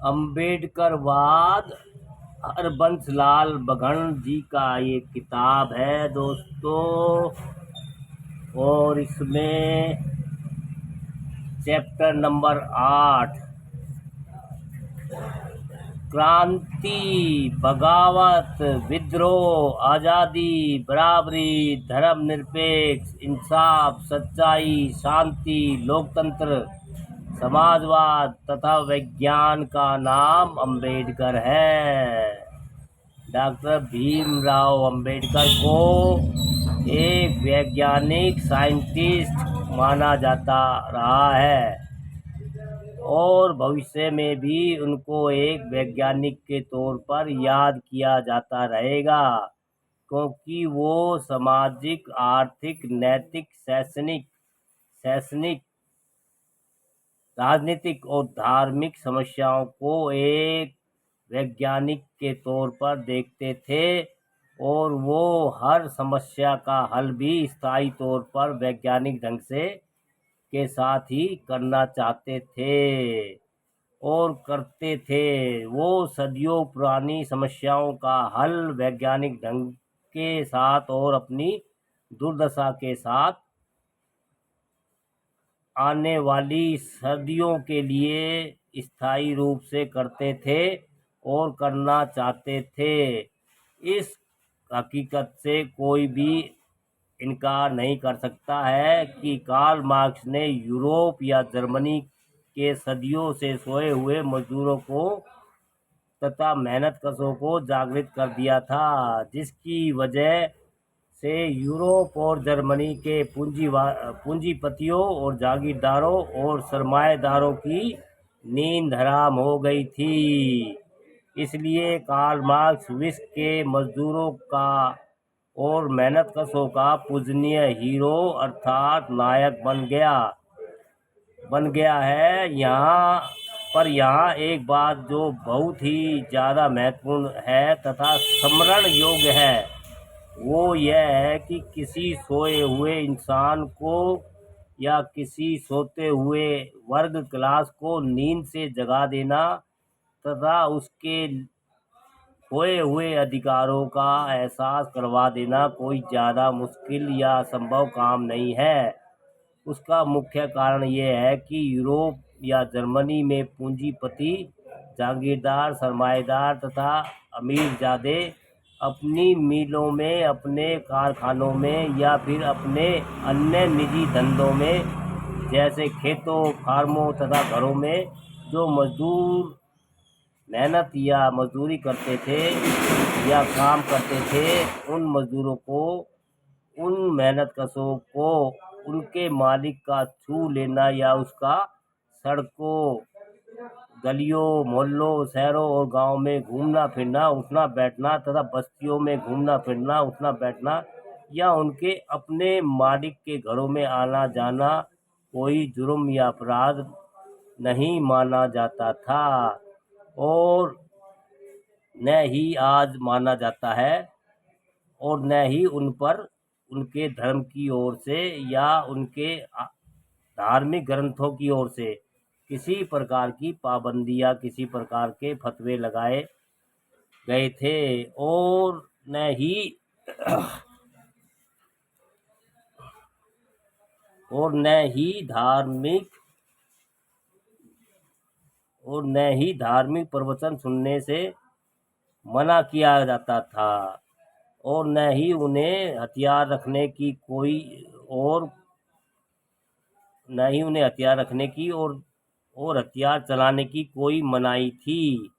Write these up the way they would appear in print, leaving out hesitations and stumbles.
अम्बेडकरवाद हरबंस लाल बघेल जी का ये किताब है दोस्तों। और इसमें चैप्टर नंबर 8 क्रांति, बगावत, विद्रोह, आज़ादी, बराबरी, धर्मनिरपेक्ष, इंसाफ, सच्चाई, शांति, लोकतंत्र, समाजवाद तथा विज्ञान का नाम अम्बेडकर है। डॉक्टर भीमराव अम्बेडकर को एक वैज्ञानिक साइंटिस्ट माना जाता रहा है और भविष्य में भी उनको एक वैज्ञानिक के तौर पर याद किया जाता रहेगा, क्योंकि वो सामाजिक, आर्थिक, नैतिक, शैक्षणिक, राजनीतिक और धार्मिक समस्याओं को एक वैज्ञानिक के तौर पर देखते थे और वो हर समस्या का हल भी स्थायी तौर पर वैज्ञानिक ढंग से के साथ ही करना चाहते थे और करते थे। वो सदियों पुरानी समस्याओं का हल वैज्ञानिक ढंग के साथ और अपनी दुर्दशा के साथ आने वाली सदियों के लिए स्थायी रूप से करते थे और करना चाहते थे। इस हकीकत से कोई भी इनकार नहीं कर सकता है कि कार्ल मार्क्स ने यूरोप या जर्मनी के सदियों से सोए हुए मजदूरों को तथा मेहनतकशों को जागृत कर दिया था, जिसकी वजह से यूरोप और जर्मनी के पूंजीपतियों और जागीरदारों और सरमाएदारों की नींद हराम हो गई थी। इसलिए कार्ल मार्क्स विश्व के मजदूरों का और मेहनतकशों का पूजनीय हीरो अर्थात नायक बन गया है। यहाँ एक बात जो बहुत ही ज़्यादा महत्वपूर्ण है तथा स्मरण योग्य है, वो यह है कि किसी सोए हुए इंसान को या किसी सोते हुए वर्ग क्लास को नींद से जगा देना तथा उसके खोए हुए अधिकारों का एहसास करवा देना कोई ज़्यादा मुश्किल या असंभव काम नहीं है। उसका मुख्य कारण ये है कि यूरोप या जर्मनी में पूंजीपति, जागीरदार, सरमाएदार तथा अमीरजादे अपनी मिलों में, अपने कारखानों में या फिर अपने अन्य निजी धंधों में जैसे खेतों, फार्मों तथा घरों में जो मजदूर मेहनत या मजदूरी करते थे या काम करते थे, उन मजदूरों को, उन मेहनतकशों को उनके मालिक का छू लेना या उसका सड़कों, गलियों, मोहल्लों, शहरों और गांव में घूमना फिरना, उठना बैठना तथा बस्तियों में घूमना फिरना, उठना बैठना या उनके अपने मालिक के घरों में आना जाना कोई जुर्म या अपराध नहीं माना जाता था और न ही आज माना जाता है और न ही उन पर उनके धर्म की ओर से या उनके धार्मिक ग्रंथों की ओर से किसी प्रकार की पाबंदी या किसी प्रकार के फतवे लगाए गए थे और न ही और न ही धार्मिक प्रवचन सुनने से मना किया जाता था और न ही उन्हें हथियार रखने की और हथियार चलाने की कोई मनाही थी।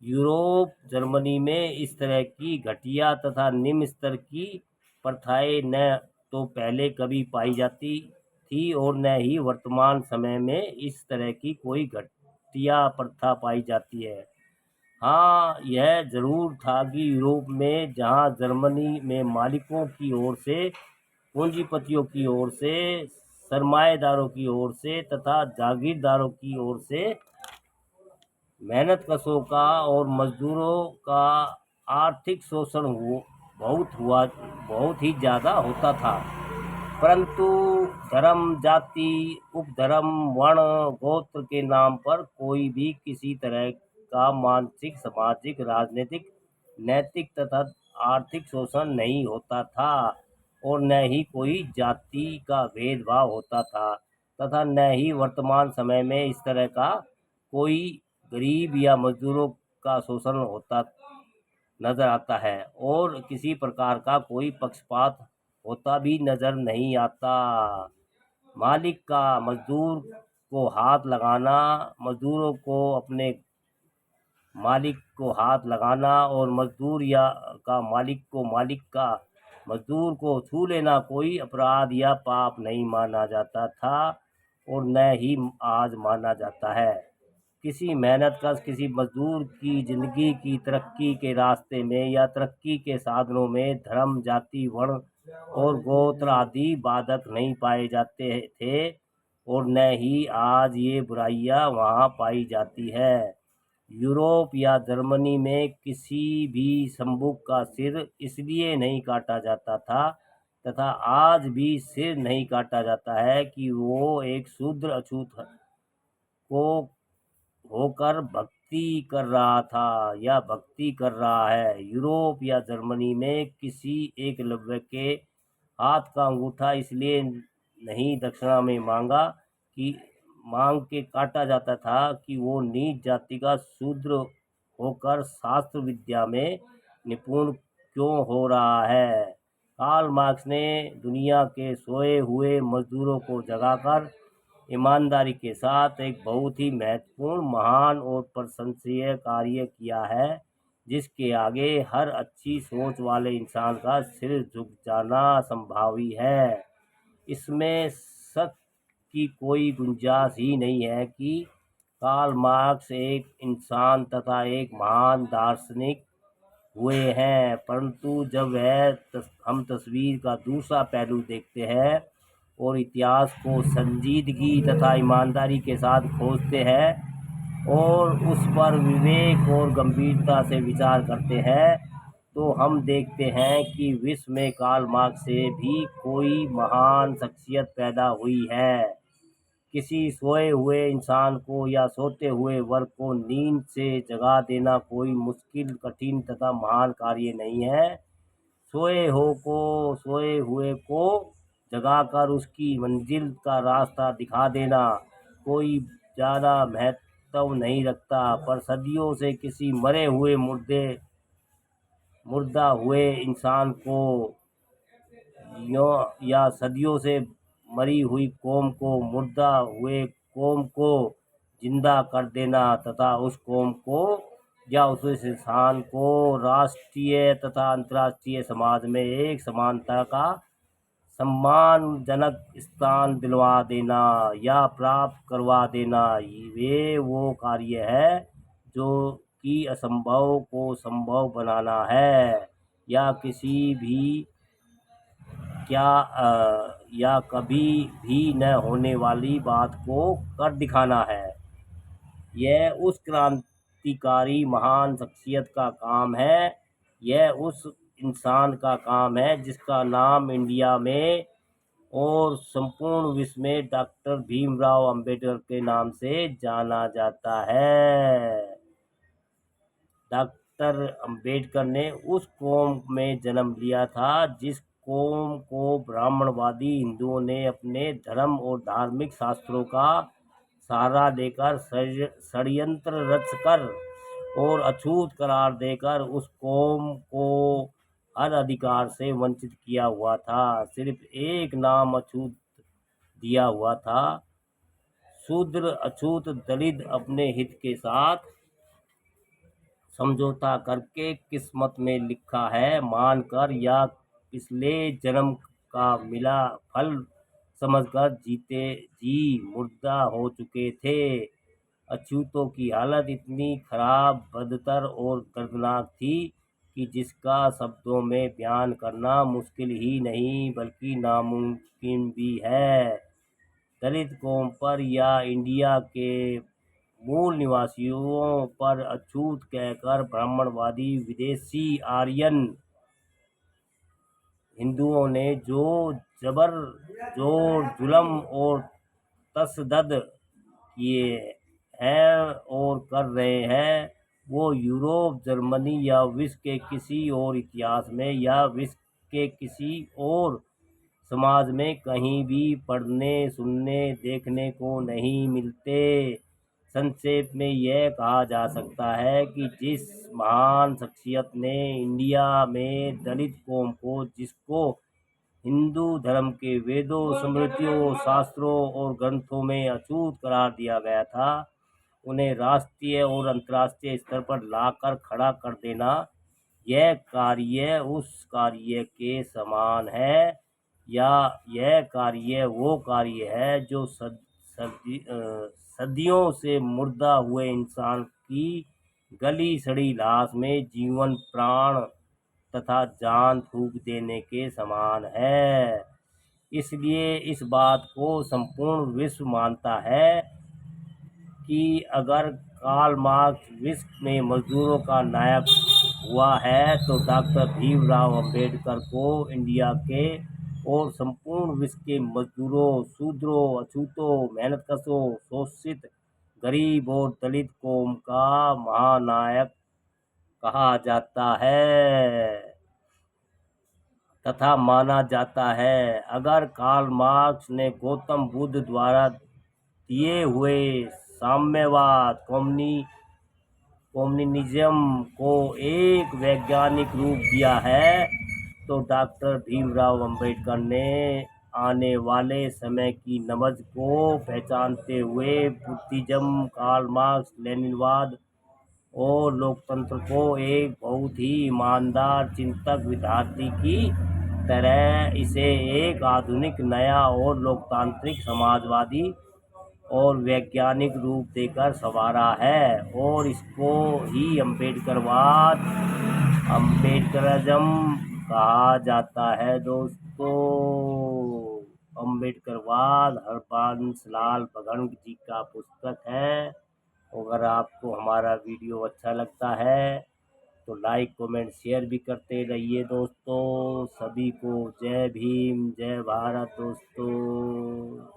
यूरोप, जर्मनी में इस तरह की घटिया तथा निम्न स्तर की प्रथाएं न तो पहले कभी पाई जाती थी और न ही वर्तमान समय में इस तरह की कोई घटिया प्रथा पाई जाती है। हाँ, यह जरूर था कि यूरोप में, जहाँ जर्मनी में मालिकों की ओर से, पूंजीपतियों की ओर से, सरमाएदारों की ओर से तथा जागीरदारों की ओर से मेहनतकशों का और मजदूरों का आर्थिक शोषण बहुत ही ज़्यादा होता था, परंतु धर्म, जाति, उपधर्म, वर्ण, गोत्र के नाम पर कोई भी किसी तरह का मानसिक, सामाजिक, राजनीतिक, नैतिक तथा आर्थिक शोषण नहीं होता था और न ही कोई जाति का भेदभाव होता था तथा न ही वर्तमान समय में इस तरह का कोई गरीब या मजदूरों का शोषण होता नजर आता है और किसी प्रकार का कोई पक्षपात होता भी नजर नहीं आता। मालिक का मजदूर को हाथ लगाना, मजदूरों को अपने मालिक को हाथ लगाना और मजदूर या का मालिक का मजदूर को छू लेना कोई अपराध या पाप नहीं माना जाता था और न ही आज माना जाता है। किसी मेहनतकश किसी मजदूर की जिंदगी की तरक्की के रास्ते में या तरक्की के साधनों में धर्म, जाति, वर्ण और गोत्र आदि बाधक नहीं पाए जाते थे और न ही आज ये बुराइयां वहाँ पाई जाती है। यूरोप या जर्मनी में किसी भी संबुक का सिर इसलिए नहीं काटा जाता था तथा आज भी सिर नहीं काटा जाता है कि वो एक शूद्र अछूत को होकर भक्ति कर रहा था या भक्ति कर रहा है। यूरोप या जर्मनी में किसी एकलव्य के हाथ का अंगूठा इसलिए नहीं दक्षिणा में मांग के काटा जाता था कि वो नीच जाति का शूद्र होकर शास्त्र विद्या में निपुण क्यों हो रहा है। कार्ल मार्क्स ने दुनिया के सोए हुए मजदूरों को जगाकर ईमानदारी के साथ एक बहुत ही महत्वपूर्ण, महान और प्रशंसनीय कार्य किया है जिसके आगे हर अच्छी सोच वाले इंसान का सिर झुक जाना संभावी है। इसमें शक की कोई गुंजाइश ही नहीं है कि कार्ल मार्क्स एक इंसान तथा एक महान दार्शनिक हुए हैं, परंतु जब हम तस्वीर का दूसरा पहलू देखते हैं और इतिहास को संजीदगी तथा ईमानदारी के साथ खोजते हैं और उस पर विवेक और गंभीरता से विचार करते हैं तो हम देखते हैं कि विश्व में कार्ल मार्क्स से भी कोई महान शख्सियत पैदा हुई है। किसी सोए हुए इंसान को या सोते हुए वर्ग को नींद से जगा देना कोई मुश्किल, कठिन तथा महान कार्य नहीं है। सोए हुए को जगाकर उसकी मंजिल का रास्ता दिखा देना कोई ज़्यादा महत्व नहीं रखता, पर सदियों से किसी मुर्दा हुए इंसान को या सदियों से मरी हुई कौम को, मुर्दा हुए कौम को जिंदा कर देना तथा उस कौम को या उस इंसान को राष्ट्रीय तथा अंतर्राष्ट्रीय समाज में एक समानता का सम्मानजनक स्थान दिलवा देना या प्राप्त करवा देना, ये वो कार्य है जो कि असंभव को संभव बनाना है या या कभी भी न होने वाली बात को कर दिखाना है। यह उस क्रांतिकारी महान शख्सियत का काम है, यह उस इंसान का काम है जिसका नाम इंडिया में और संपूर्ण विश्व में डॉक्टर भीमराव अंबेडकर के नाम से जाना जाता है। डॉक्टर अंबेडकर ने उस कौम में जन्म लिया था जिस कौम को ब्राह्मणवादी हिंदुओं ने अपने धर्म और धार्मिक शास्त्रों का सहारा देकर षड्यंत्र रचकर और अछूत करार देकर उस कौम को हर अधिकार से वंचित किया हुआ था। सिर्फ एक नाम अछूत दिया हुआ था। शूद्र, अछूत, दलित अपने हित के साथ समझौता करके किस्मत में लिखा है मानकर या पिछले जन्म का मिला फल समझकर जी मुर्दा हो चुके थे। अछूतों की हालत इतनी खराब, बदतर और दर्दनाक थी कि जिसका शब्दों में बयान करना मुश्किल ही नहीं बल्कि नामुमकिन भी है। दलित कौम पर या इंडिया के मूल निवासियों पर अछूत कहकर ब्राह्मणवादी विदेशी आर्यन हिंदुओं ने जो जबर, जोर, जुल्म और तशद्दुद किए हैं और कर रहे हैं वो यूरोप, जर्मनी या विश्व के किसी और इतिहास में या विश्व के किसी और समाज में कहीं भी पढ़ने, सुनने, देखने को नहीं मिलते। संक्षेप में यह कहा जा सकता है कि जिस महान शख्सियत ने इंडिया में दलित कौम को, जिसको हिंदू धर्म के वेदों, स्मृतियों, शास्त्रों और ग्रंथों में अछूत करार दिया गया था, उन्हें राष्ट्रीय और अंतर्राष्ट्रीय स्तर पर लाकर खड़ा कर देना, यह कार्य उस कार्य के समान है, या यह कार्य वो कार्य है जो सदियों से मुर्दा हुए इंसान की गली सड़ी लाश में जीवन, प्राण तथा जान फूंक देने के समान है। इसलिए इस बात को संपूर्ण विश्व मानता है कि अगर कार्ल मार्क्स विश्व में मजदूरों का नायक हुआ है, तो डॉक्टर भीमराव अंबेडकर को इंडिया के और संपूर्ण विश्व के मजदूरों, शूद्रों, अछूतों, मेहनतकशों, शोषित, गरीब और दलित कौम का महानायक कहा जाता है तथा माना जाता है। अगर कार्ल मार्क्स ने गौतम बुद्ध द्वारा दिए हुए साम्यवाद, कम्युनिज्म को एक वैज्ञानिक रूप दिया है, तो डॉक्टर भीमराव अंबेडकर ने आने वाले समय की नब्ज को पहचानते हुए बुद्धिज्म, कार्ल मार्क्स, लेनिनवाद और लोकतंत्र को एक बहुत ही ईमानदार चिंतक विद्यार्थी की तरह इसे एक आधुनिक, नया और लोकतांत्रिक, समाजवादी और वैज्ञानिक रूप देकर संवारा है, और इसको ही अम्बेडकरवाद, अम्बेडकरिज्म कहा जाता है। दोस्तों, अम्बेडकरवाद हरबंस लाल भगत जी का पुस्तक है। अगर आपको हमारा वीडियो अच्छा लगता है तो लाइक, कमेंट, शेयर भी करते रहिए दोस्तों। सभी को जय भीम, जय भारत दोस्तों।